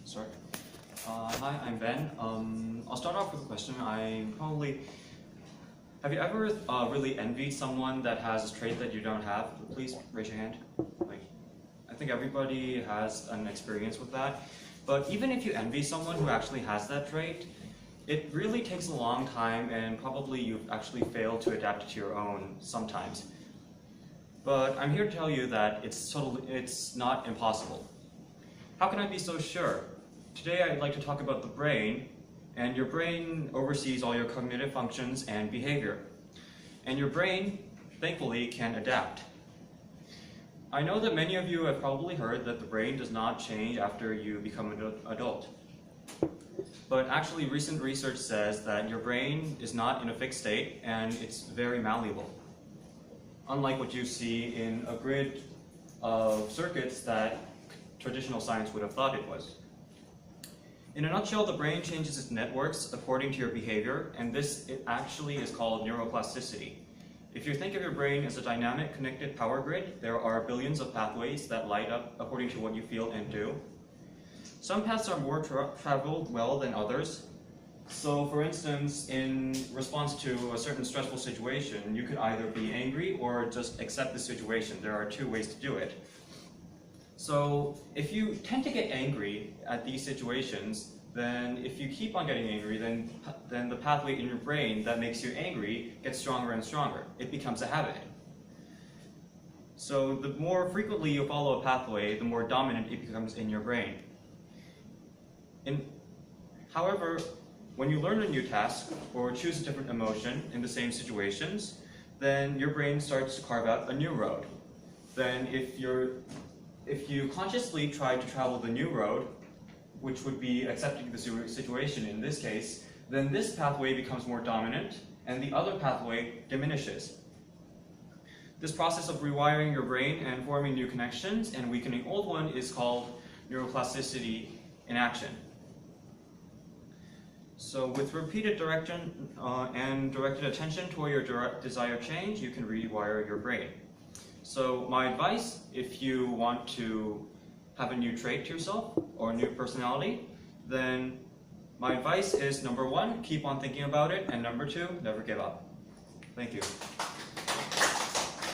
Sorry. Hi, I'm Ben. I'll start off with a question. Have you ever really envied someone that has a trait that you don't have? Please raise your hand. I think everybody has an experience with that. But even if you envy someone who actually has that trait, it really takes a long time, and probably you've actually failed to adapt it to your own sometimes. But I'm here to tell you that it's not impossible. How can I be so sure? Today I'd like to talk about the brain, and your brain oversees all your cognitive functions and behavior. And your brain, thankfully, can adapt. I know that many of you have probably heard that the brain does not change after you become an adult. But actually, recent research says that your brain is not in a fixed state, and it's very malleable. Unlike what you see in a grid of circuits that traditional science would have thought it was. In a nutshell, the brain changes its networks according to your behavior, and it actually is called neuroplasticity. If you think of your brain as a dynamic, connected power grid, there are billions of pathways that light up according to what you feel and do. Some paths are more traveled well than others. So, for instance, in response to a certain stressful situation, you could either be angry or just accept the situation. There are two ways to do it. So, if you tend to get angry at these situations, then if you keep on getting angry, then the pathway in your brain that makes you angry gets stronger and stronger. It becomes a habit. So, the more frequently you follow a pathway, the more dominant it becomes in your brain. However, when you learn a new task or choose a different emotion in the same situations, then your brain starts to carve out a new road. Then if you consciously try to travel the new road, which would be accepting the situation in this case, then this pathway becomes more dominant and the other pathway diminishes. This process of rewiring your brain and forming new connections and weakening old one is called neuroplasticity in action. So with repeated direction and directed attention toward your desired change, you can rewire your brain. So my advice, if you want to have a new trait to yourself or a new personality, then my advice is number 1, keep on thinking about it, and number 2, never give up. Thank you.